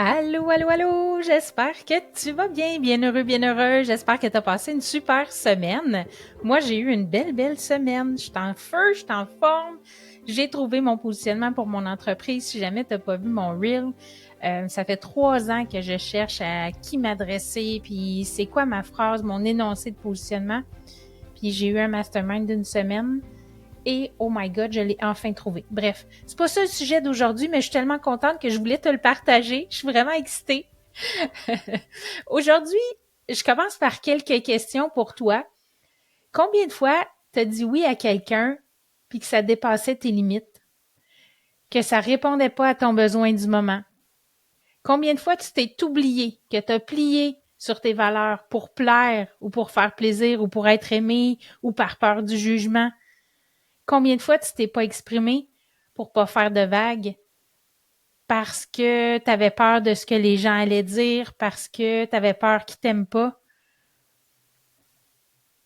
Allô, allô, allô! J'espère que tu vas bien, bien heureux, bien heureux. J'espère que tu as passé une super semaine. Moi, j'ai eu une belle, belle semaine. Je suis en feu, je suis en forme. J'ai trouvé mon positionnement pour mon entreprise. Si jamais tu n'as pas vu mon reel, ça fait 3 ans que je cherche à qui m'adresser, puis c'est quoi ma phrase, mon énoncé de positionnement. Puis j'ai eu un mastermind d'une semaine. Et oh my God, je l'ai enfin trouvé. Bref, c'est pas ça le sujet d'aujourd'hui, mais je suis tellement contente que je voulais te le partager. Je suis vraiment excitée. Aujourd'hui, je commence par quelques questions pour toi. Combien de fois t'as dit oui à quelqu'un puis que ça dépassait tes limites, que ça répondait pas à ton besoin du moment? Combien de fois tu t'es oublié, que t'as plié sur tes valeurs pour plaire ou pour faire plaisir ou pour être aimé ou par peur du jugement? Combien de fois tu t'es pas exprimé pour pas faire de vagues parce que tu avais peur de ce que les gens allaient dire, parce que tu avais peur qu'ils t'aiment pas?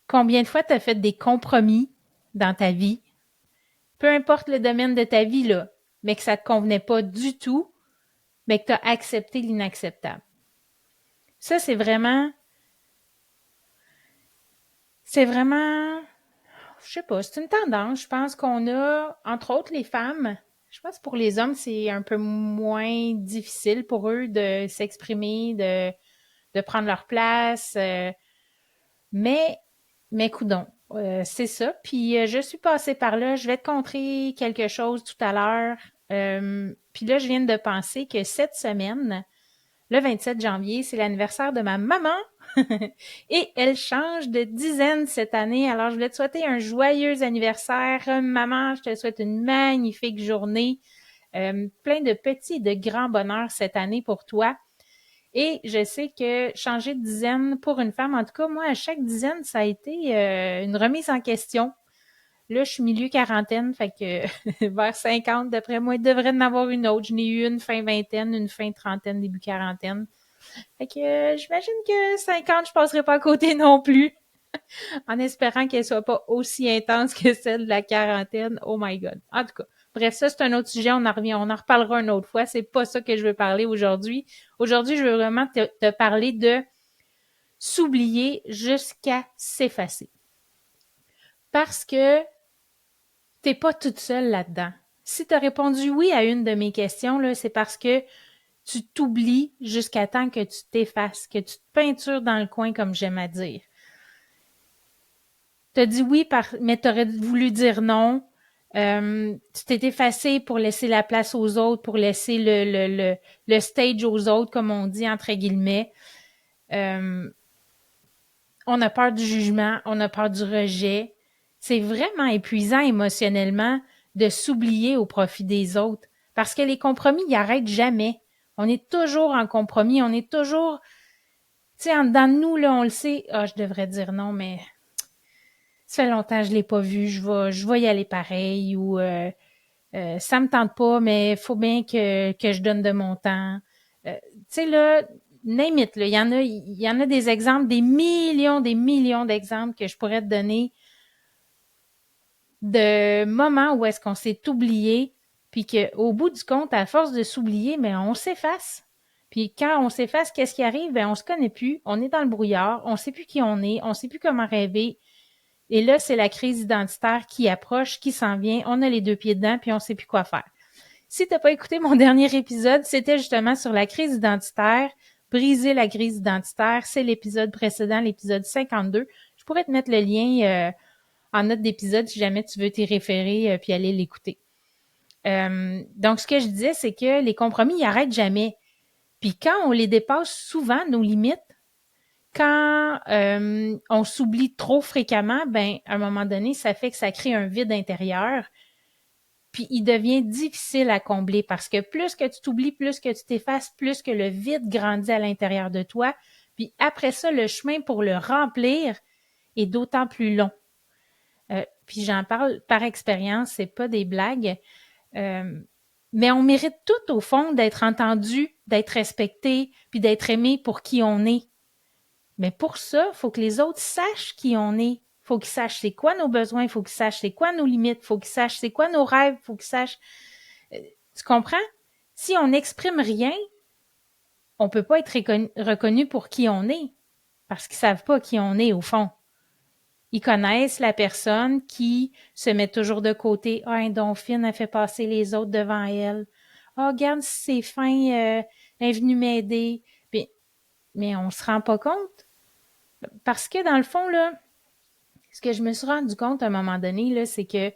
Combien de fois tu as fait des compromis dans ta vie, peu importe le domaine de ta vie, là, mais que ça te convenait pas du tout, mais que tu as accepté l'inacceptable? Ça, c'est vraiment, je sais pas, c'est une tendance. Je pense qu'on a, entre autres les femmes, je pense que pour les hommes, c'est un peu moins difficile pour eux de s'exprimer, de prendre leur place. Mais, mais coudonc, c'est ça. Puis je suis passée par là. Je vais te conter quelque chose tout à l'heure. Puis là, je viens de penser que cette semaine, le 27 janvier, c'est l'anniversaire de ma maman. Et elle change de dizaine cette année. Alors, je voulais te souhaiter un joyeux anniversaire. Maman, je te souhaite une magnifique journée. Plein de petits et de grands bonheurs cette année pour toi. Et je sais que changer de dizaine pour une femme, en tout cas, moi, à chaque dizaine, ça a été une remise en question. Là, je suis milieu quarantaine, fait que vers 50, d'après moi, il devrait en avoir une autre. Je n'ai eu une fin vingtaine, une fin trentaine, début quarantaine. Fait que j'imagine que 50, je passerai pas à côté non plus, en espérant qu'elle soit pas aussi intense que celle de la quarantaine. Oh my God. En tout cas, bref, ça, c'est un autre sujet. On en reparlera une autre fois. C'est pas ça que je veux parler aujourd'hui. Aujourd'hui, je veux vraiment te parler de s'oublier jusqu'à s'effacer. Parce que t'es pas toute seule là-dedans. Si tu as répondu oui à une de mes questions, là, c'est parce que tu t'oublies jusqu'à temps que tu t'effaces, que tu te peintures dans le coin, comme j'aime à dire. T'as dit oui, mais t'aurais voulu dire non. Tu t'es effacé pour laisser la place aux autres, pour laisser le stage aux autres, comme on dit, entre guillemets. Euh, on a peur du jugement, on a peur du rejet. C'est vraiment épuisant émotionnellement de s'oublier au profit des autres. Parce que les compromis, ils n'arrêtent jamais. On est toujours en compromis, on est toujours, tu sais, en dedans de nous, là, on le sait, ah, je devrais dire non, mais ça fait longtemps que je l'ai pas vu, je vais y aller pareil, ou ça me tente pas, mais faut bien que je donne de mon temps. Tu sais, là, name it, là, il y en a des exemples, des millions d'exemples que je pourrais te donner de moments où est-ce qu'on s'est oublié, puis qu'au bout du compte, à force de s'oublier, mais on s'efface. Puis quand on s'efface, qu'est-ce qui arrive? Ben, on se connaît plus, on est dans le brouillard, on sait plus qui on sait plus comment rêver. Et là, c'est la crise identitaire qui approche, qui s'en vient. On a les deux pieds dedans, puis on sait plus quoi faire. Si t'as pas écouté mon dernier épisode, c'était justement sur la crise identitaire, briser la crise identitaire. C'est l'épisode précédent, l'épisode 52. Je pourrais te mettre le lien en note d'épisode si jamais tu veux t'y référer puis aller l'écouter. Donc, ce que je disais, c'est que les compromis, ils n'arrêtent jamais. Puis quand on les dépasse souvent, nos limites, quand on s'oublie trop fréquemment, ben à un moment donné, ça fait que ça crée un vide intérieur. Puis il devient difficile à combler parce que plus que tu t'oublies, plus que tu t'effaces, plus que le vide grandit à l'intérieur de toi. Puis après ça, le chemin pour le remplir est d'autant plus long. Puis j'en parle par expérience, c'est pas des blagues. Euh, mais on mérite tout au fond d'être entendu, d'être respecté, puis d'être aimé pour qui on est. Mais pour ça, il faut que les autres sachent qui on est. Il faut qu'ils sachent c'est quoi nos besoins, il faut qu'ils sachent c'est quoi nos limites, il faut qu'ils sachent c'est quoi nos rêves, il faut qu'ils sachent... Tu comprends? Si on n'exprime rien, on peut pas être reconnu pour qui on est parce qu'ils savent pas qui on est au fond. Ils connaissent la personne qui se met toujours de côté. Ah, Dolphine, elle fait passer les autres devant elle. Ah, regarde si c'est fin, elle est venue m'aider. Puis, mais on se rend pas compte. Parce que dans le fond, là, ce que je me suis rendu compte à un moment donné, là, c'est que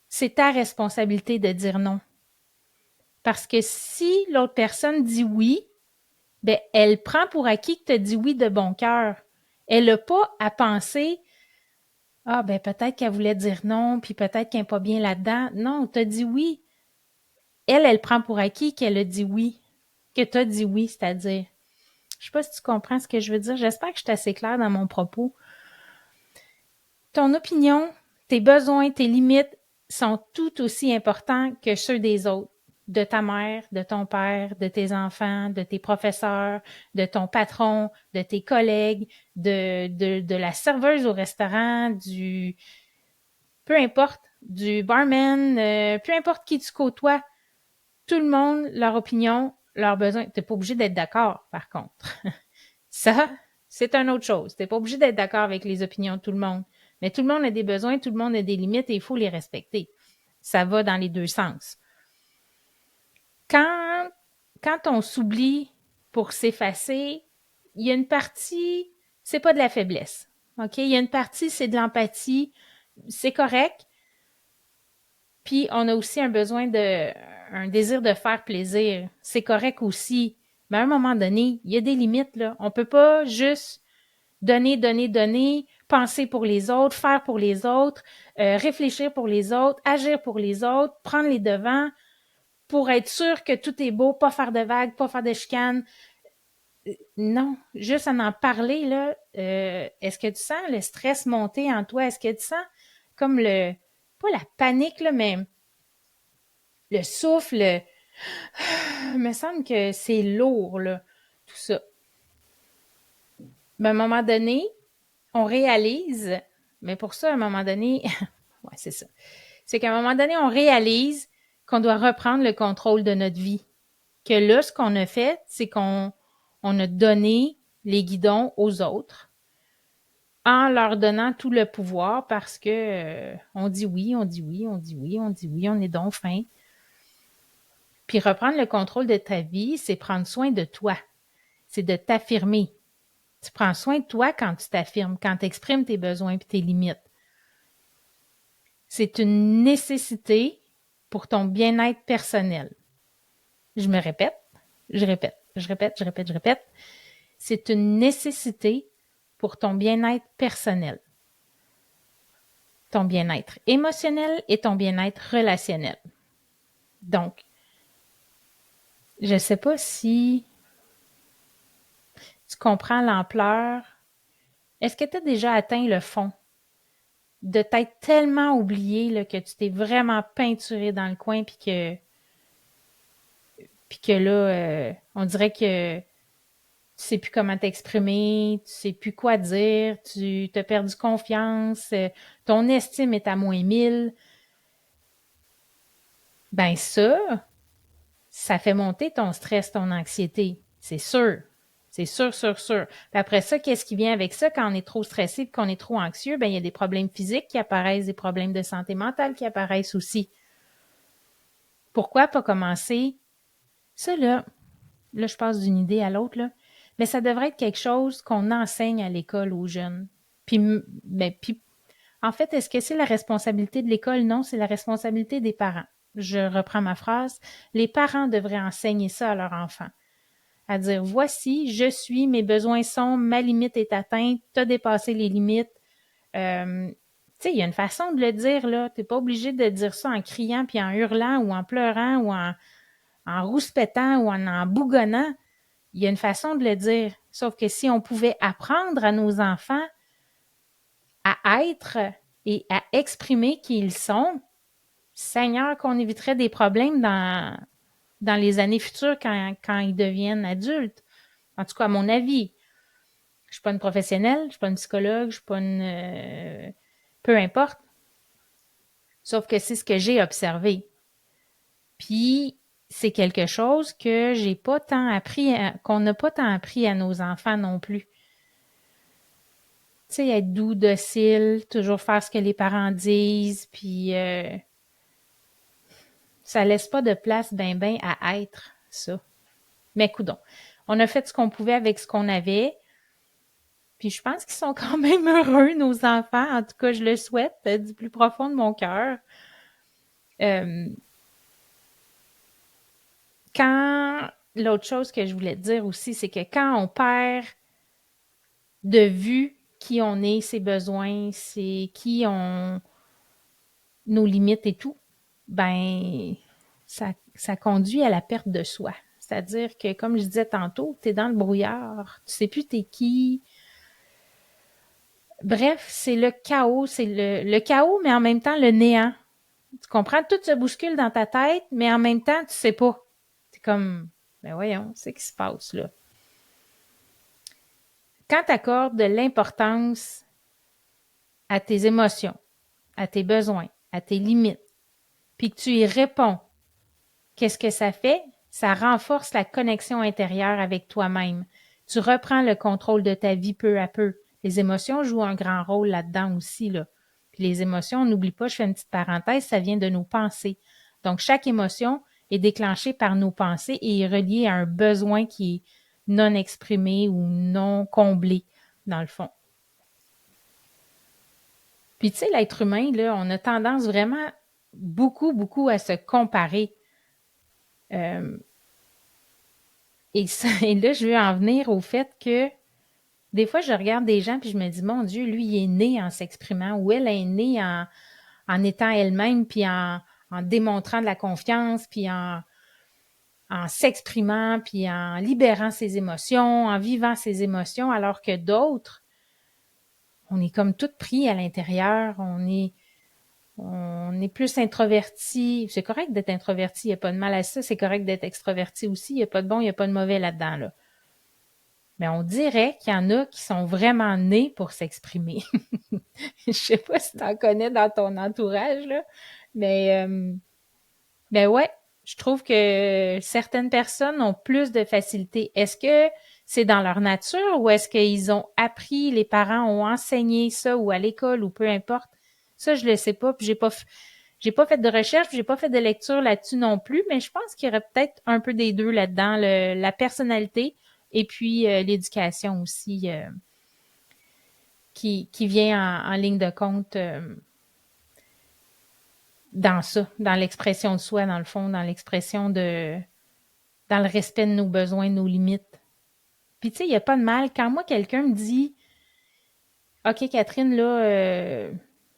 c'est ta responsabilité de dire non. Parce que si l'autre personne dit oui, ben, elle prend pour acquis que tu as dit oui de bon cœur. Elle n'a pas à penser ah, ben peut-être qu'elle voulait dire non, puis peut-être qu'elle n'est pas bien là-dedans. Non, tu as dit oui. Elle prend pour acquis qu'elle a dit oui, que tu as dit oui, c'est-à-dire. Je sais pas si tu comprends ce que je veux dire. J'espère que je suis assez claire dans mon propos. Ton opinion, tes besoins, tes limites sont tout aussi importants que ceux des autres, de ta mère, de ton père, de tes enfants, de tes professeurs, de ton patron, de tes collègues, de la serveuse au restaurant, peu importe, du barman, peu importe qui tu côtoies, tout le monde, leur opinion, leurs besoins. T'es pas obligé d'être d'accord, par contre. Ça, c'est une autre chose. T'es pas obligé d'être d'accord avec les opinions de tout le monde. Mais tout le monde a des besoins, tout le monde a des limites et il faut les respecter. Ça va dans les deux sens. Quand, quand on s'oublie pour s'effacer, il y a une partie, c'est pas de la faiblesse. OK? Il y a une partie, c'est de l'empathie. C'est correct. Puis on a aussi un désir de faire plaisir. C'est correct aussi. Mais à un moment donné, il y a des limites, là. On peut pas juste donner, donner, donner, penser pour les autres, faire pour les autres, réfléchir pour les autres, agir pour les autres, prendre les devants pour être sûr que tout est beau, pas faire de vagues, pas faire de chicanes. Non, juste en parler, là, est-ce que tu sens le stress monter en toi? Est-ce que tu sens comme pas la panique, là, mais le souffle, il me semble que c'est lourd, là, tout ça. Mais à un moment donné, on réalise, mais pour ça, à un moment donné, ouais, c'est ça. C'est qu'à un moment donné, on réalise qu'on doit reprendre le contrôle de notre vie. Que là, ce qu'on a fait, c'est qu'on a donné les guidons aux autres en leur donnant tout le pouvoir parce que on dit oui, on dit oui, on dit oui, on dit oui, on est donc fin. Puis reprendre le contrôle de ta vie, c'est prendre soin de toi. C'est de t'affirmer. Tu prends soin de toi quand tu t'affirmes, quand tu exprimes tes besoins et tes limites. C'est une nécessité pour ton bien-être personnel. Je me répète, je répète, je répète, je répète, je répète. C'est une nécessité pour ton bien-être personnel, ton bien-être émotionnel et ton bien-être relationnel. Donc, je ne sais pas si tu comprends l'ampleur. Est-ce que tu as déjà atteint le fond de t'être tellement oublié là, que tu t'es vraiment peinturé dans le coin puis que là, on dirait que tu sais plus comment t'exprimer, tu sais plus quoi dire, tu t'as perdu confiance, ton estime est à -1000. Ben ça fait monter ton stress, ton anxiété. C'est sûr. C'est sûr, sûr, sûr. Puis après ça, qu'est-ce qui vient avec ça quand on est trop stressé et qu'on est trop anxieux? Ben, il y a des problèmes physiques qui apparaissent, des problèmes de santé mentale qui apparaissent aussi. Pourquoi pas commencer? Ça, là, je passe d'une idée à l'autre, là. Mais ça devrait être quelque chose qu'on enseigne à l'école aux jeunes. Puis, en fait, est-ce que c'est la responsabilité de l'école? Non, c'est la responsabilité des parents. Je reprends ma phrase. Les parents devraient enseigner ça à leurs enfants. À dire, voici, je suis, mes besoins sont, ma limite est atteinte, tu as dépassé les limites. Tu sais, il y a une façon de le dire, là. Tu n'es pas obligé de dire ça en criant, puis en hurlant, ou en pleurant, ou en rouspétant, ou en bougonnant. Il y a une façon de le dire. Sauf que si on pouvait apprendre à nos enfants à être et à exprimer qui ils sont, Seigneur, qu'on éviterait des problèmes dans les années futures quand ils deviennent adultes. En tout cas, à mon avis. Je suis pas une professionnelle, je suis pas une psychologue, je suis pas une... peu importe. Sauf que c'est ce que j'ai observé. Puis, c'est quelque chose que j'ai pas tant appris, qu'on n'a pas tant appris à nos enfants non plus. Tu sais, être doux, docile, toujours faire ce que les parents disent, puis ça laisse pas de place ben à être ça. Mais coudonc, on a fait ce qu'on pouvait avec ce qu'on avait. Puis je pense qu'ils sont quand même heureux, nos enfants. En tout cas, je le souhaite du plus profond de mon cœur. L'autre chose que je voulais te dire aussi, c'est que quand on perd de vue qui on est, ses besoins, c'est qui on, nos limites et tout, ben ça conduit à la perte de soi. C'est-à-dire que, comme je disais tantôt, tu es dans le brouillard, tu sais plus t'es qui. Bref, c'est le chaos, c'est le chaos, mais en même temps le néant. Tu comprends? Tout se bouscule dans ta tête, mais en même temps, tu sais pas. C'est comme, ben voyons, c'est ce qui se passe là. Quand tu accordes de l'importance à tes émotions, à tes besoins, à tes limites, puis que tu y réponds, qu'est-ce que ça fait? Ça renforce la connexion intérieure avec toi-même. Tu reprends le contrôle de ta vie peu à peu. Les émotions jouent un grand rôle là-dedans aussi, là. Puis les émotions, n'oublie pas, je fais une petite parenthèse, ça vient de nos pensées. Donc, chaque émotion est déclenchée par nos pensées et est reliée à un besoin qui est non exprimé ou non comblé, dans le fond. Puis, tu sais, l'être humain, là, on a tendance vraiment beaucoup à se comparer. Et là, je veux en venir au fait que des fois, je regarde des gens puis je me dis, mon Dieu, lui, il est né en s'exprimant ou elle est née en étant elle-même puis en démontrant de la confiance puis en s'exprimant puis en libérant ses émotions, en vivant ses émotions, alors que d'autres, on est comme tout pris à l'intérieur, on est plus introverti. C'est correct d'être introverti, il n'y a pas de mal à ça. C'est correct d'être extroverti aussi, il n'y a pas de bon, il n'y a pas de mauvais là-dedans, là. Mais on dirait qu'il y en a qui sont vraiment nés pour s'exprimer. Je sais pas si tu en connais dans ton entourage, là, mais ouais, je trouve que certaines personnes ont plus de facilité. Est-ce que c'est dans leur nature ou est-ce qu'ils ont appris, les parents ont enseigné ça ou à l'école ou peu importe? Ça, je le sais pas, puis j'ai pas fait de recherche, puis j'ai pas fait de lecture là-dessus non plus, mais je pense qu'il y aurait peut-être un peu des deux là-dedans, la personnalité et puis l'éducation aussi qui vient en ligne de compte dans ça, dans l'expression de soi, dans le fond, dans le respect de nos besoins, de nos limites. Puis tu sais, il n'y a pas de mal. Quand moi, quelqu'un me dit OK, Catherine, là,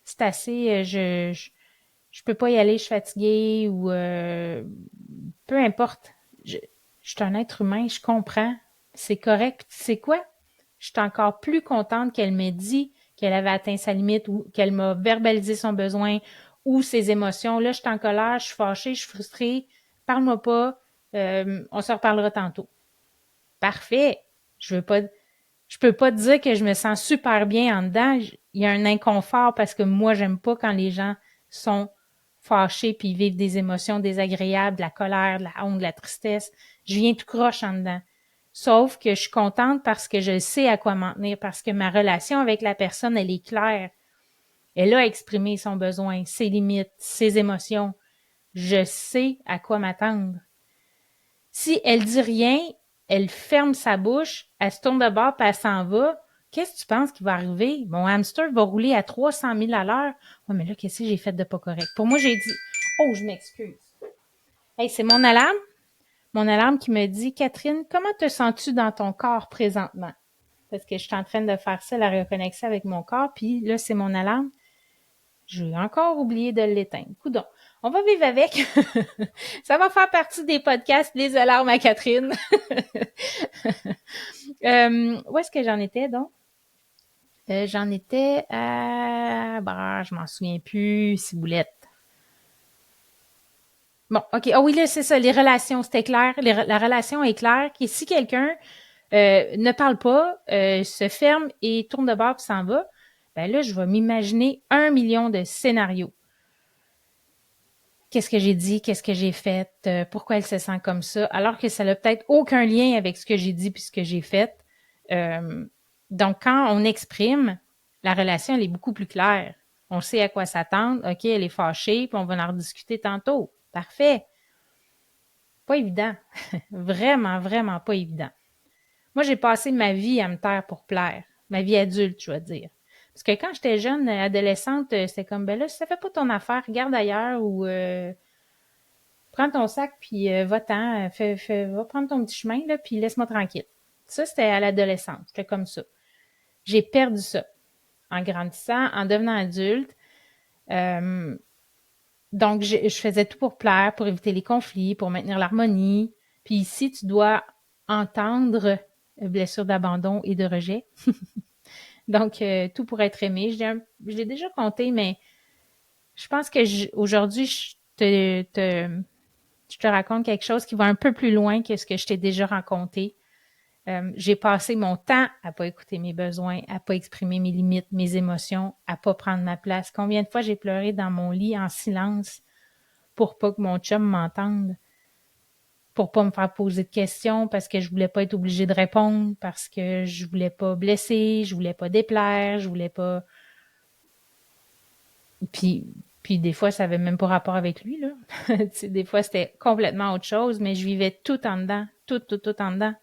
c'est assez, je peux pas y aller, je suis fatiguée ou peu importe. Je suis un être humain, je comprends. C'est correct. Tu sais quoi? Je suis encore plus contente qu'elle m'ait dit qu'elle avait atteint sa limite ou qu'elle m'a verbalisé son besoin ou ses émotions. Là, je suis en colère, je suis fâchée, je suis frustrée. Parle-moi pas. On se reparlera tantôt. Parfait. Je peux pas te dire que je me sens super bien en dedans. Il y a un inconfort parce que moi, j'aime pas quand les gens sont fâchés puis vivent des émotions désagréables, de la colère, de la honte, de la tristesse. Je viens tout croche en dedans. Sauf que je suis contente parce que je sais à quoi m'en tenir, parce que ma relation avec la personne, elle est claire. Elle a exprimé son besoin, ses limites, ses émotions. Je sais à quoi m'attendre. Si elle dit rien, elle ferme sa bouche, elle se tourne de bord puis elle s'en va, qu'est-ce que tu penses qui va arriver? Mon hamster va rouler à 300 000 à l'heure. Ouais, mais là, qu'est-ce que j'ai fait de pas correct? Pour moi, j'ai dit, oh, je m'excuse. Hey, c'est mon alarme. Mon alarme qui me dit, Catherine, comment te sens-tu dans ton corps présentement? Parce que je suis en train de faire ça, la reconnexion avec mon corps, puis là, c'est mon alarme. J'ai encore oublié de l'éteindre. Coudon. On va vivre avec. Ça va faire partie des podcasts Les alarmes à Catherine. Où est-ce que j'en étais donc? J'en étais à... Bah, je m'en souviens plus, ciboulette. Bon, OK. Ah oui, là, c'est ça, les relations, c'était clair. La relation est claire. Que si quelqu'un ne parle pas, se ferme et tourne de bord puis s'en va, ben là, je vais m'imaginer 1 million de scénarios. qu'est-ce que j'ai dit, qu'est-ce que j'ai fait, pourquoi elle se sent comme ça, alors que ça n'a peut-être aucun lien avec ce que j'ai dit puis ce que j'ai fait. Donc, quand on exprime, la relation, elle est beaucoup plus claire. On sait à quoi s'attendre. OK, elle est fâchée, puis on va en rediscuter tantôt. Parfait. Pas évident. Vraiment, vraiment pas évident. Moi, j'ai passé ma vie à me taire pour plaire. Ma vie adulte, je veux dire. Parce que quand j'étais jeune, adolescente, c'était comme, ben là, si ça fait pas ton affaire, regarde ailleurs ou prends ton sac puis va-t'en, va prendre ton petit chemin, là, puis laisse-moi tranquille. Ça, c'était à l'adolescence. C'était comme ça. J'ai perdu ça en grandissant, en devenant adulte. Donc, je faisais tout pour plaire, pour éviter les conflits, pour maintenir l'harmonie. Puis ici, tu dois entendre blessure d'abandon et de rejet. Donc, tout pour être aimé. Je l'ai déjà compté, mais je pense que aujourd'hui, je te raconte quelque chose qui va un peu plus loin que ce que je t'ai déjà raconté. J'ai passé mon temps à pas écouter mes besoins, à pas exprimer mes limites, mes émotions, à pas prendre ma place. Combien de fois j'ai pleuré dans mon lit en silence pour pas que mon chum m'entende, pour pas me faire poser de questions, parce que je voulais pas être obligée de répondre, parce que je voulais pas blesser, je voulais pas déplaire, je voulais pas... Puis des fois, ça avait même pas rapport avec lui, là. Tu sais, des fois, c'était complètement autre chose, mais je vivais tout en dedans, tout en dedans,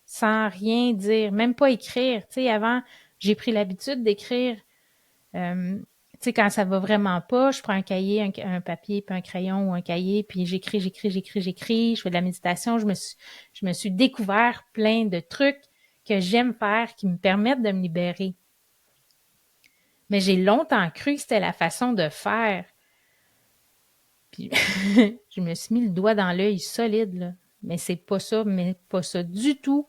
sans rien dire, même pas écrire. Tu sais, avant, j'ai pris l'habitude d'écrire. Tu sais, quand ça va vraiment pas, je prends un cahier, un papier, puis un crayon ou un cahier, puis j'écris. Je fais de la méditation. Je me suis découvert plein de trucs que j'aime faire qui me permettent de me libérer. Mais j'ai longtemps cru que c'était la façon de faire. Puis je me suis mis le doigt dans l'œil solide, là. Mais c'est pas ça, du tout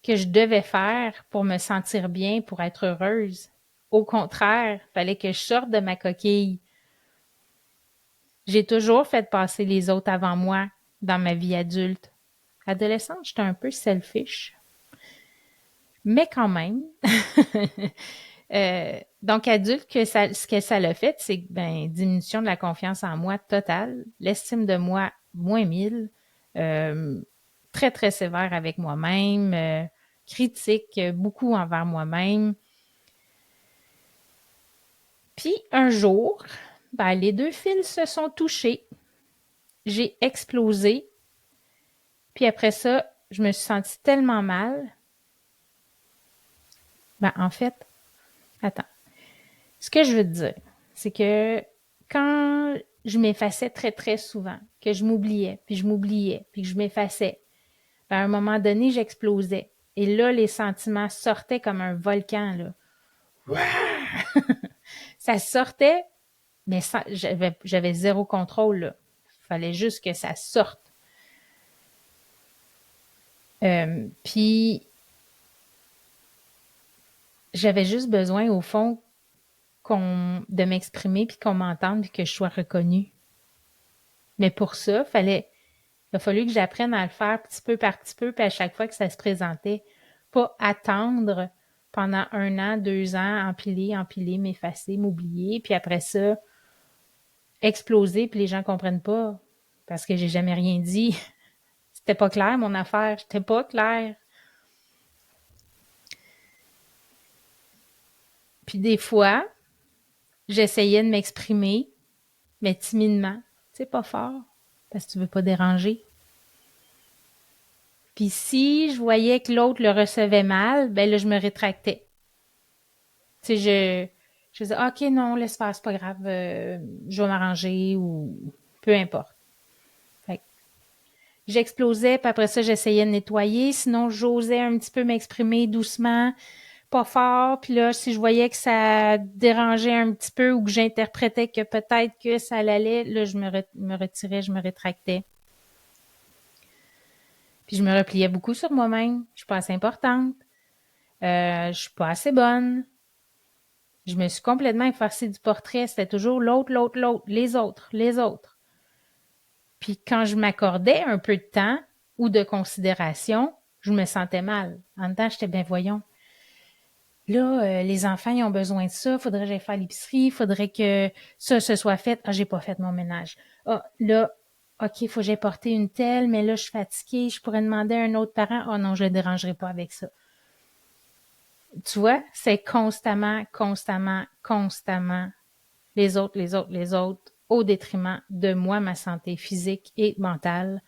que je devais faire pour me sentir bien, pour être heureuse. Au contraire, fallait que je sorte de ma coquille. J'ai toujours fait passer les autres avant moi dans ma vie adulte. Adolescente, j'étais un peu selfish. Mais quand même. Donc, adulte, ce que ça l'a fait, c'est diminution de la confiance en moi totale, l'estime de moi moins 1000, très, très sévère avec moi-même, critique beaucoup envers moi-même. Puis, un jour, les deux fils se sont touchés. J'ai explosé. Puis après ça, je me suis sentie tellement mal. En fait, attends. Ce que je veux te dire, c'est que quand je m'effaçais très, très souvent, que je m'oubliais, puis que je m'effaçais, à un moment donné, j'explosais. Et là, les sentiments sortaient comme un volcan, là. Ça sortait, mais j'avais zéro contrôle, là. Il fallait juste que ça sorte. Puis, j'avais juste besoin, au fond, de m'exprimer, puis qu'on m'entende, puis que je sois reconnue. Mais pour ça, il a fallu que j'apprenne à le faire petit peu par petit peu, puis à chaque fois que ça se présentait, pas attendre pendant 1 an, 2 ans, empiler, m'effacer, m'oublier, puis après ça, exploser, puis les gens comprennent pas, parce que j'ai jamais rien dit. C'était pas clair, mon affaire, j'étais pas claire. Puis des fois, j'essayais de m'exprimer, mais timidement, tu sais, pas fort, parce que tu veux pas déranger. Puis si je voyais que l'autre le recevait mal, ben là, je me rétractais. Tu sais, je disais, OK, non, laisse faire, c'est pas grave, je vais m'arranger ou peu importe. Fait que j'explosais, puis après ça, j'essayais de nettoyer. Sinon, j'osais un petit peu m'exprimer doucement, pas fort. Puis là, si je voyais que ça dérangeait un petit peu ou que j'interprétais que peut-être que ça allait, là, je me retirais, je me rétractais. Puis je me repliais beaucoup sur moi-même. Je suis pas assez importante. Je suis pas assez bonne. Je me suis complètement effacée du portrait. C'était toujours l'autre, les autres. Puis quand je m'accordais un peu de temps ou de considération, je me sentais mal. En même temps, j'étais bien, voyons. Là, les enfants, ils ont besoin de ça. Faudrait que j'aille faire l'épicerie. Faudrait que ça se soit fait. Ah, j'ai pas fait mon ménage. Ah, là, OK, faut que j'aille porter une telle, mais là, je suis fatiguée. Je pourrais demander à un autre parent. Ah non, je le dérangerai pas avec ça. Tu vois, c'est constamment, constamment, constamment les autres, les autres, les autres, au détriment de moi, ma santé physique et mentale,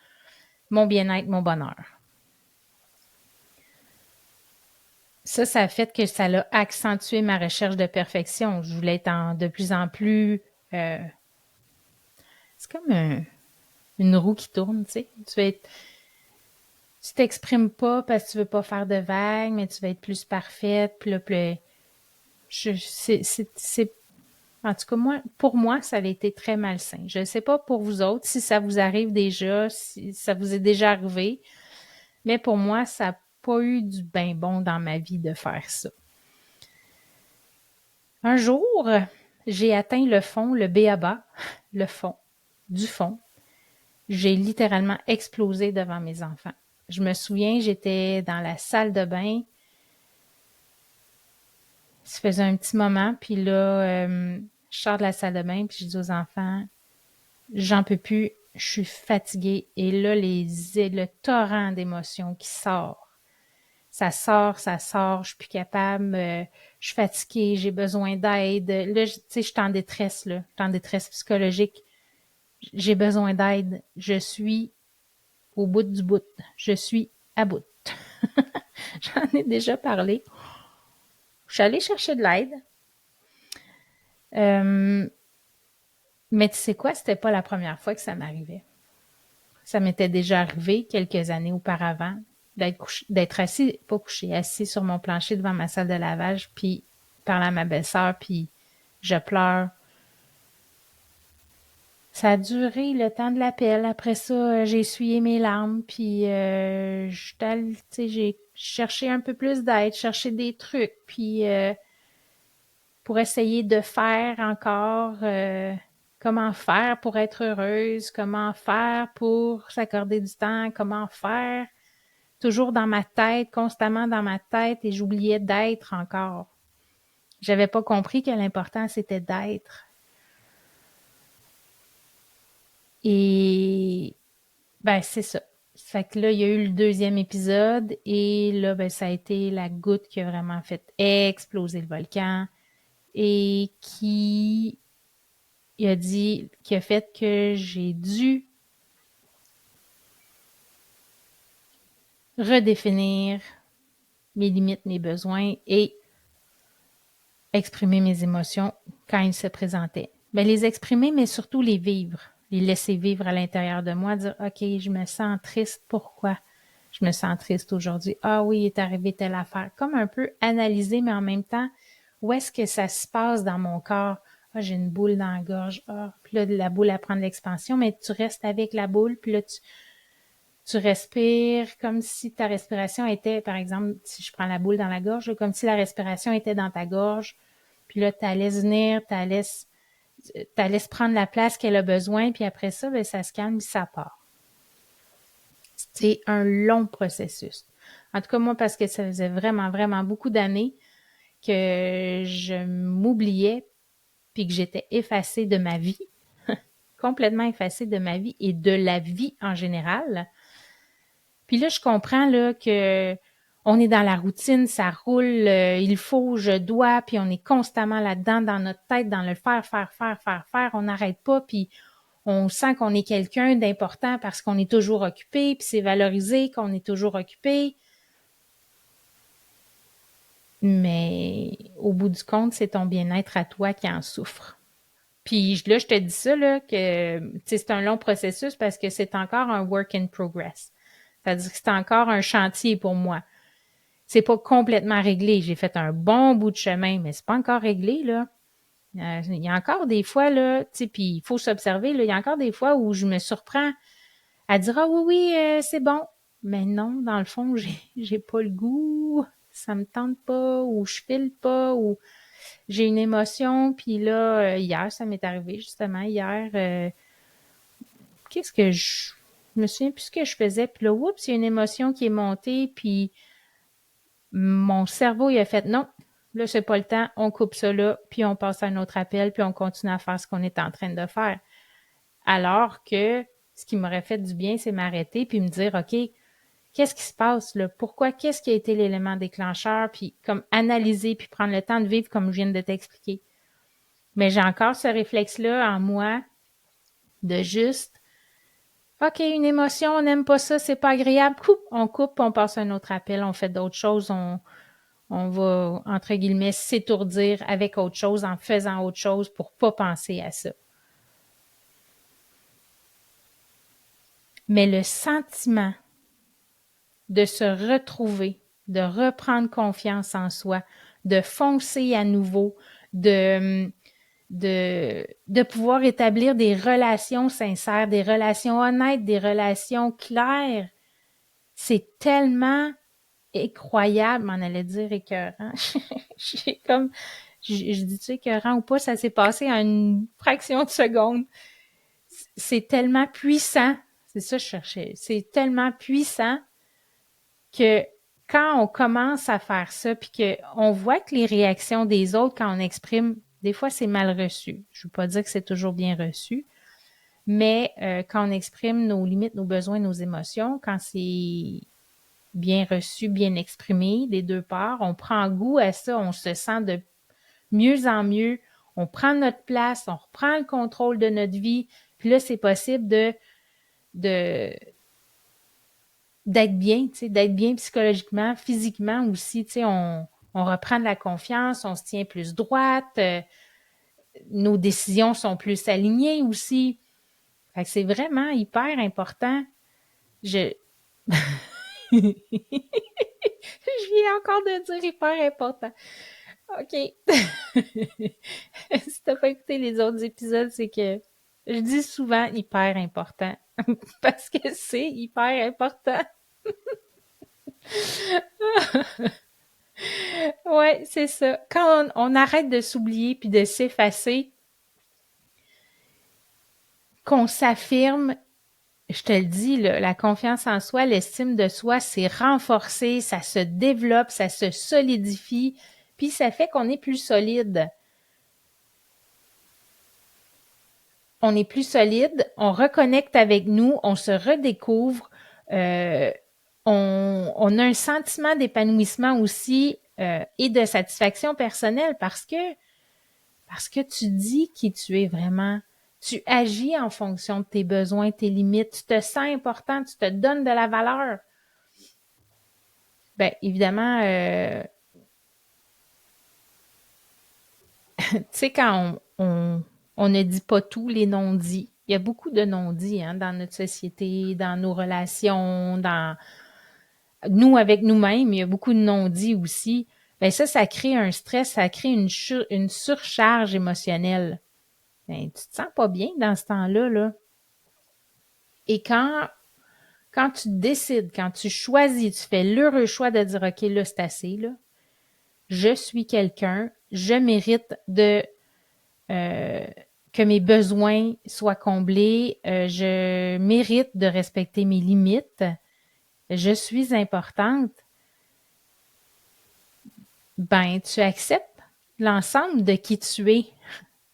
mon bien-être, mon bonheur. Ça a fait que ça l'a accentué ma recherche de perfection. Je voulais être de plus en plus... c'est comme une roue qui tourne, tu sais. Tu t'exprimes pas parce que tu veux pas faire de vagues, mais tu vas être plus parfaite. Puis là, c'est en tout cas, pour moi, ça a été très malsain. Je ne sais pas pour vous autres, si ça vous arrive déjà, si ça vous est déjà arrivé, mais pour moi, ça n'a pas eu du bien bon dans ma vie de faire ça. Un jour, j'ai atteint le fond, le b.a.-ba, le fond, du fond. J'ai littéralement explosé devant mes enfants. Je me souviens, j'étais dans la salle de bain. Ça faisait un petit moment, puis là, je sors de la salle de bain, puis je dis aux enfants, j'en peux plus, je suis fatiguée. Et là, le torrent d'émotions qui sort. Ça sort, je suis plus capable, je suis fatiguée, j'ai besoin d'aide. Là, tu sais, je suis en détresse, là. Je suis en détresse psychologique. J'ai besoin d'aide. Je suis au bout du bout. Je suis à bout. J'en ai déjà parlé. Je suis allée chercher de l'aide. Mais tu sais quoi, c'était pas la première fois que ça m'arrivait. Ça m'était déjà arrivé quelques années auparavant d'être assis, pas couché, assis sur mon plancher devant ma salle de lavage, puis parler à ma belle-sœur, puis je pleure. Ça a duré le temps de l'appel. Après ça, j'ai essuyé mes larmes, puis j'ai cherché un peu plus d'aide, cherché des trucs, puis pour essayer de faire encore comment faire pour être heureuse, comment faire pour s'accorder du temps, comment faire, toujours dans ma tête, constamment dans ma tête, et j'oubliais d'être encore. J'avais pas compris que l'important, c'était d'être. Et ben, c'est ça. Fait que là, il y a eu le deuxième épisode et là, ben, ça a été la goutte qui a vraiment fait exploser le volcan et qui a fait que j'ai dû redéfinir mes limites, mes besoins et exprimer mes émotions quand ils se présentaient. Ben, les exprimer, mais surtout les vivre, les laisser vivre à l'intérieur de moi, dire, OK, je me sens triste, pourquoi? Je me sens triste aujourd'hui. Ah oui, il est arrivé telle affaire. Comme un peu analyser, mais en même temps, où est-ce que ça se passe dans mon corps? Ah, j'ai une boule dans la gorge. Ah, puis là, la boule, elle prend de l'expansion, mais tu restes avec la boule, puis là, tu respires comme si ta respiration était, par exemple, si je prends la boule dans la gorge, là, comme si la respiration était dans ta gorge, puis là, tu la laisses venir, tu la laisses prendre la place qu'elle a besoin, puis après ça, ben, ça se calme, puis ça part. C'est un long processus. En tout cas, moi, parce que ça faisait vraiment, vraiment beaucoup d'années que je m'oubliais puis que j'étais effacée de ma vie, complètement effacée de ma vie et de la vie en général. Puis là, je comprends là que on est dans la routine, ça roule, il faut, je dois, puis on est constamment là-dedans, dans notre tête, dans le faire. On n'arrête pas, puis on sent qu'on est quelqu'un d'important parce qu'on est toujours occupé, puis c'est valorisé qu'on est toujours occupé. Mais au bout du compte, c'est ton bien-être à toi qui en souffre. Puis là, je te dis ça, là, que c'est un long processus parce que c'est encore un work in progress. C'est-à-dire que c'est encore un chantier pour moi. C'est pas complètement réglé. J'ai fait un bon bout de chemin, mais c'est pas encore réglé, là. Il y a encore des fois, là, tu sais, puis il faut s'observer, là, il y a encore des fois où je me surprends à dire, ah oui, oui, c'est bon. Mais non, dans le fond, j'ai pas le goût, ça me tente pas, ou je file pas, ou j'ai une émotion, puis là, hier, ça m'est arrivé, justement, hier, qu'est-ce que je me souviens plus ce que je faisais, puis là, oups, il y a une émotion qui est montée, puis mon cerveau, il a fait, non, là, c'est pas le temps, on coupe ça là, puis on passe à un autre appel, puis on continue à faire ce qu'on est en train de faire. Alors que ce qui m'aurait fait du bien, c'est m'arrêter puis me dire, OK, qu'est-ce qui se passe là? Pourquoi? Qu'est-ce qui a été l'élément déclencheur? Puis comme analyser, puis prendre le temps de vivre comme je viens de t'expliquer. Mais j'ai encore ce réflexe-là en moi de juste, OK, une émotion, on n'aime pas ça, c'est pas agréable, coupe, on passe à un autre appel, on fait d'autres choses, on va, entre guillemets, s'étourdir avec autre chose en faisant autre chose pour pas penser à ça. Mais le sentiment de se retrouver, de reprendre confiance en soi, de foncer à nouveau, de pouvoir établir des relations sincères, des relations honnêtes, des relations claires, c'est tellement incroyable, m'en allait dire écœurant. J'ai comme, je dis-tu écœurant ou pas, ça s'est passé en une fraction de seconde. C'est tellement puissant, c'est ça que je cherchais, c'est tellement puissant que quand on commence à faire ça, puis qu'on voit que les réactions des autres, quand on exprime, des fois, c'est mal reçu. Je ne veux pas dire que c'est toujours bien reçu, mais quand on exprime nos limites, nos besoins, nos émotions, quand c'est bien reçu, bien exprimé des deux parts, on prend goût à ça, on se sent de mieux en mieux, on prend notre place, on reprend le contrôle de notre vie, puis là, c'est possible d'être bien, tu sais, d'être bien psychologiquement, physiquement aussi, tu sais, on reprend de la confiance, on se tient plus droite, nos décisions sont plus alignées aussi. Fait que c'est vraiment hyper important. Je je viens encore de dire hyper important. OK. Si t'as pas écouté les autres épisodes, c'est que je dis souvent hyper important parce que c'est hyper important. Ouais, c'est ça. Quand on arrête de s'oublier puis de s'effacer, qu'on s'affirme, je te le dis, là, la confiance en soi, l'estime de soi, c'est renforcé, ça se développe, ça se solidifie, puis ça fait qu'on est plus solide. On est plus solide, on reconnecte avec nous, on se redécouvre, euh, on a un sentiment d'épanouissement aussi et de satisfaction personnelle parce que tu dis qui tu es vraiment. Tu agis en fonction de tes besoins, tes limites. Tu te sens important, tu te donnes de la valeur. Bien, évidemment, tu sais, quand on ne dit pas tous les non-dits, il y a beaucoup de non-dits hein, dans notre société, dans nos relations, dans nous avec nous-mêmes, il y a beaucoup de non-dits aussi. Bien, ça crée un stress, ça crée une surcharge émotionnelle. Bien, tu te sens pas bien dans ce temps-là, là. Et quand tu décides, quand tu choisis, tu fais l'heureux choix de dire, OK, là, c'est assez, là. Je suis quelqu'un, je mérite euh, que mes besoins soient comblés, je mérite de respecter mes limites, je suis importante. Ben, tu acceptes l'ensemble de qui tu es.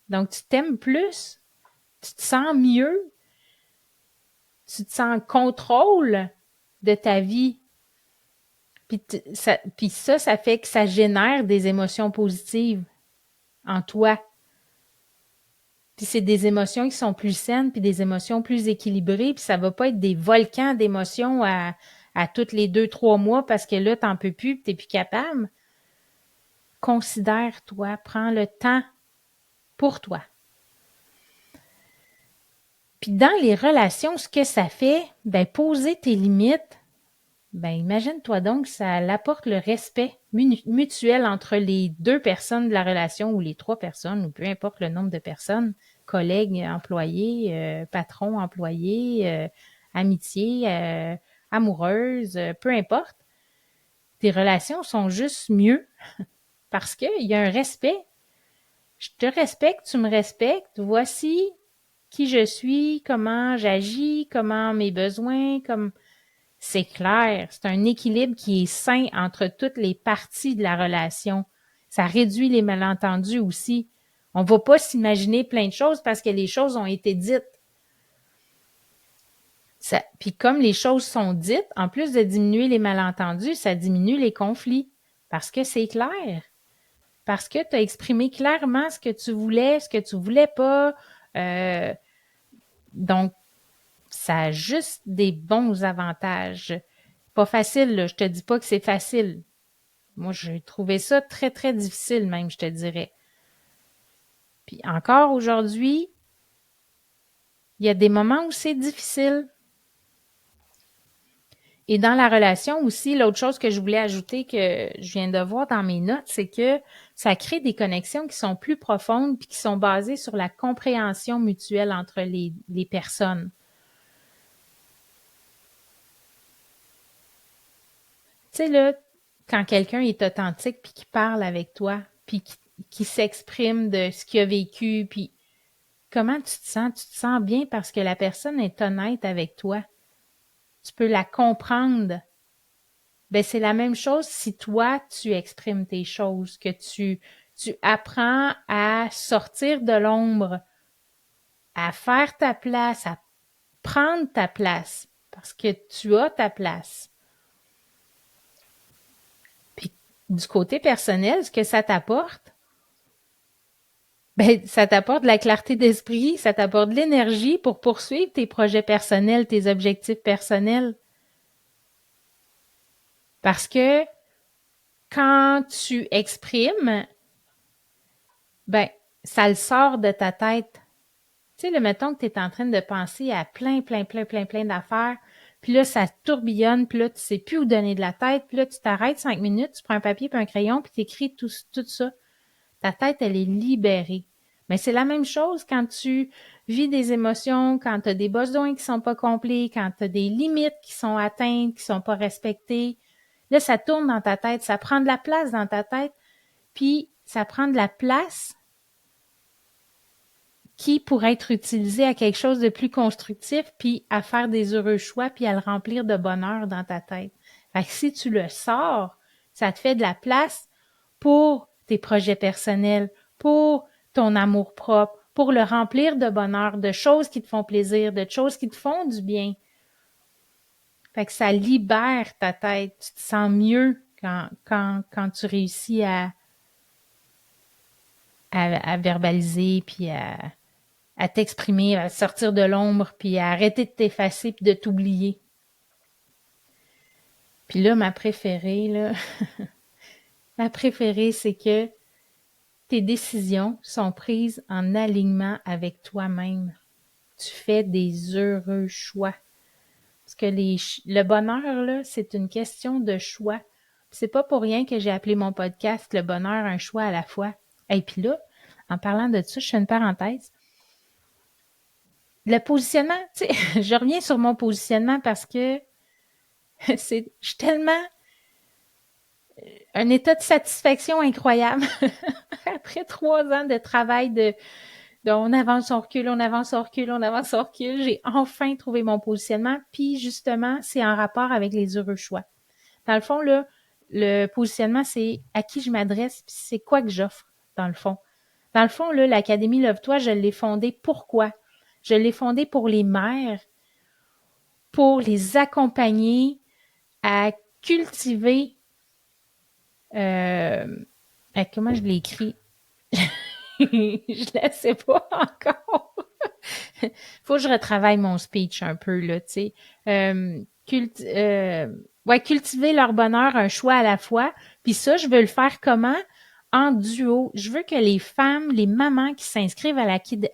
Donc, tu t'aimes plus, tu te sens mieux, tu te sens en contrôle de ta vie. Puis ça fait que ça génère des émotions positives en toi. Puis c'est des émotions qui sont plus saines, puis des émotions plus équilibrées, puis ça va pas être des volcans d'émotions à toutes les 2, 3 mois parce que là, t'en peux plus, puis t'es plus capable. Considère-toi, prends le temps pour toi. Puis dans les relations, ce que ça fait, ben poser tes limites, ben imagine-toi donc, ça apporte le respect mutuel entre les deux personnes de la relation ou les 3 personnes, ou peu importe le nombre de personnes, collègues, employés, patron, employé, amitié, amoureuse, peu importe. Tes relations sont juste mieux parce qu'il y a un respect. Je te respecte, tu me respectes, voici qui je suis, comment j'agis, comment mes besoins, comme c'est clair, c'est un équilibre qui est sain entre toutes les parties de la relation. Ça réduit les malentendus aussi. On va pas s'imaginer plein de choses parce que les choses ont été dites. Puis comme les choses sont dites, en plus de diminuer les malentendus, ça diminue les conflits parce que c'est clair. Parce que tu as exprimé clairement ce que tu voulais pas. Donc, ça a juste des bons avantages. Pas facile, là. Je te dis pas que c'est facile. Moi, j'ai trouvé ça très, très difficile même, je te dirais. Puis encore aujourd'hui, il y a des moments où c'est difficile. Et dans la relation aussi, l'autre chose que je voulais ajouter que je viens de voir dans mes notes, c'est que ça crée des connexions qui sont plus profondes puis qui sont basées sur la compréhension mutuelle entre les personnes. Tu sais, là, quand quelqu'un est authentique puis qui parle avec toi, puis qui s'exprime de ce qu'il a vécu, puis comment tu te sens? Tu te sens bien parce que la personne est honnête avec toi. Tu peux la comprendre. Ben, c'est la même chose si toi, tu exprimes tes choses, que tu apprends à sortir de l'ombre, à faire ta place, à prendre ta place, parce que tu as ta place. Puis, du côté personnel, ce que ça t'apporte, ben, ça t'apporte de la clarté d'esprit, ça t'apporte de l'énergie pour poursuivre tes projets personnels, tes objectifs personnels. Parce que quand tu exprimes, ben, ça le sort de ta tête. Tu sais, le mettons que tu es en train de penser à plein d'affaires, puis là, ça tourbillonne, puis là, tu sais plus où donner de la tête, puis là, tu t'arrêtes 5 minutes, tu prends un papier puis un crayon, puis tu écris tout ça. Ta tête, elle est libérée. Mais c'est la même chose quand tu vis des émotions, quand tu as des besoins qui sont pas complets, quand tu as des limites qui sont atteintes, qui sont pas respectées. Là, ça tourne dans ta tête, ça prend de la place dans ta tête, puis ça prend de la place qui pourrait être utilisée à quelque chose de plus constructif, puis à faire des heureux choix, puis à le remplir de bonheur dans ta tête. Fait que si tu le sors, ça te fait de la place pour tes projets personnels, pour ton amour propre, pour le remplir de bonheur, de choses qui te font plaisir, de choses qui te font du bien. Fait que ça libère ta tête. Tu te sens mieux quand tu réussis à verbaliser, puis à t'exprimer, à sortir de l'ombre, puis à arrêter de t'effacer, puis de t'oublier. Puis là, ma préférée, c'est que tes décisions sont prises en alignement avec toi-même. Tu fais des heureux choix. Parce que le bonheur, là, c'est une question de choix. C'est pas pour rien que j'ai appelé mon podcast Le bonheur, un choix à la fois. Et puis là, en parlant de ça, je fais une parenthèse. Le positionnement, tu sais, je reviens sur mon positionnement parce que je suis tellement un état de satisfaction incroyable. Après 3 ans de travail de on avance, on recule, on avance, on recule, on avance, on recule, j'ai enfin trouvé mon positionnement. Puis justement, c'est en rapport avec les heureux choix. Dans le fond, là, le positionnement, c'est à qui je m'adresse, puis c'est quoi que j'offre, dans le fond. Dans le fond, là, l'Académie Love-toi, je l'ai fondée pourquoi? Je l'ai fondée pour les mères, pour les accompagner à cultiver comment je l'ai écrit? Je ne sais pas encore. Faut que je retravaille mon speech un peu, là, tu sais. Cultiver leur bonheur, un choix à la fois. Puis ça, je veux le faire comment? En duo. Je veux que les femmes, les mamans qui s'inscrivent à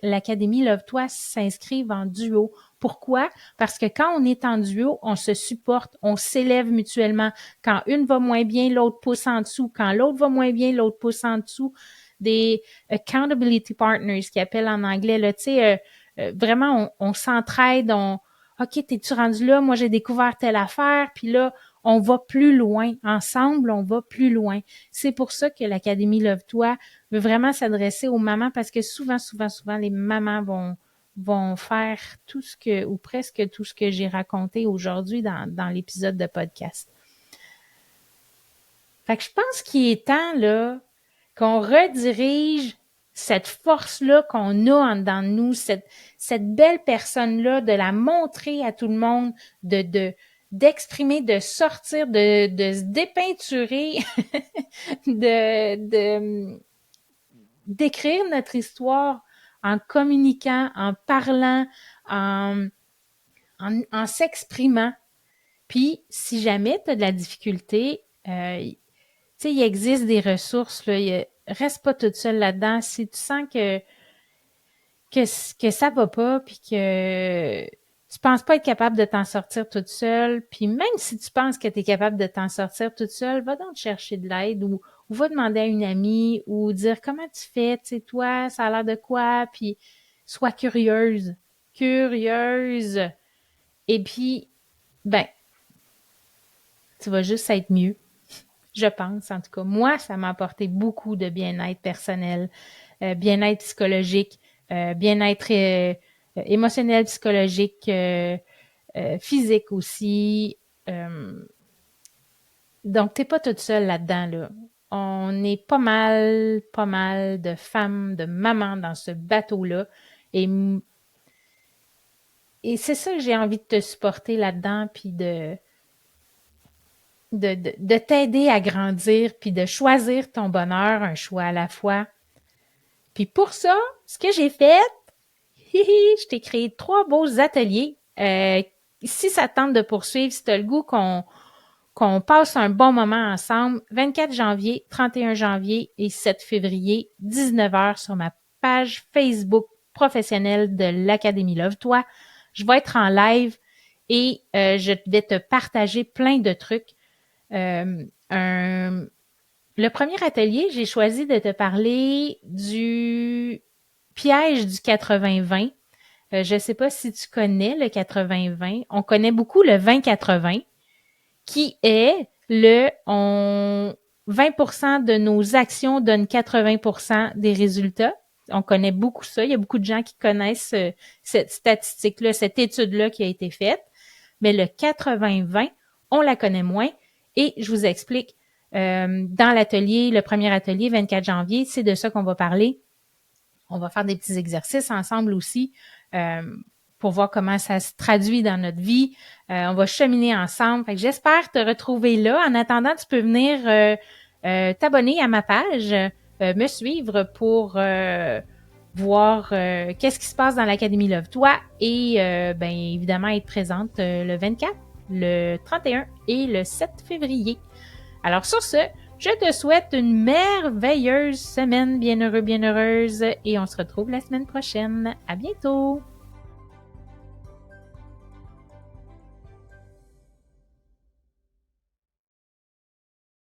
l'Académie Love-toi s'inscrivent en duo. Pourquoi? Parce que quand on est en duo, on se supporte, on s'élève mutuellement. Quand une va moins bien, l'autre pousse en dessous. Quand l'autre va moins bien, l'autre pousse en dessous. Des accountability partners qui appellent en anglais, là, tu sais, vraiment, on s'entraide, OK, t'es-tu rendu là? Moi, j'ai découvert telle affaire, puis là, on va plus loin. Ensemble, on va plus loin. C'est pour ça que l'Académie Love-toi veut vraiment s'adresser aux mamans parce que souvent, les mamans vont faire tout ce que, ou presque tout ce que j'ai raconté aujourd'hui dans l'épisode de podcast. Fait que je pense qu'il est temps, là, qu'on redirige cette force-là qu'on a en dedans de nous, cette belle personne-là, de la montrer à tout le monde, d'exprimer, de sortir, de se dépeinturer, d'écrire notre histoire en communiquant, en parlant, en s'exprimant. Puis, si jamais tu as de la difficulté, tu sais, il existe des ressources, là. Reste pas toute seule là-dedans. Si tu sens que ça va pas, puis que tu penses pas être capable de t'en sortir toute seule, puis même si tu penses que tu es capable de t'en sortir toute seule, va donc chercher de l'aide ou va demander à une amie ou dire comment tu fais, tu sais, toi, ça a l'air de quoi, puis sois curieuse. Curieuse. Et puis, ben, tu vas juste être mieux. Je pense, en tout cas. Moi, ça m'a apporté beaucoup de bien-être personnel, bien-être psychologique, bien-être émotionnel, psychologique, physique aussi. Donc, t'es pas toute seule là-dedans, là. On est pas mal de femmes, de mamans dans ce bateau-là. Et c'est ça que j'ai envie de te supporter là-dedans, puis de t'aider à grandir, puis de choisir ton bonheur, un choix à la fois. Puis pour ça, ce que j'ai fait, je t'ai créé 3 beaux ateliers. Si ça te tente de poursuivre, si tu as le goût qu'on passe un bon moment ensemble, 24 janvier, 31 janvier et 7 février, 19h sur ma page Facebook professionnelle de l'Académie Love-toi. Je vais être en live et je vais te partager plein de trucs. Le premier atelier, j'ai choisi de te parler du piège du 80-20. Je ne sais pas si tu connais le 80-20. On connaît beaucoup le 20-80, qui est 20% de nos actions donnent 80% des résultats. On connaît beaucoup ça. Il y a beaucoup de gens qui connaissent cette statistique-là, cette étude-là qui a été faite. Mais le 80-20, on la connaît moins. Et je vous explique, dans l'atelier, le premier atelier, 24 janvier, c'est de ça qu'on va parler. On va faire des petits exercices ensemble aussi pour voir comment ça se traduit dans notre vie. On va cheminer ensemble. Fait que j'espère te retrouver là. En attendant, tu peux venir t'abonner à ma page, me suivre pour voir qu'est-ce qui se passe dans l'Académie Love-toi et bien évidemment être présente le 24, le 31 et le 7 février. Alors sur ce, je te souhaite une merveilleuse semaine, bien heureuse, et on se retrouve la semaine prochaine. À bientôt!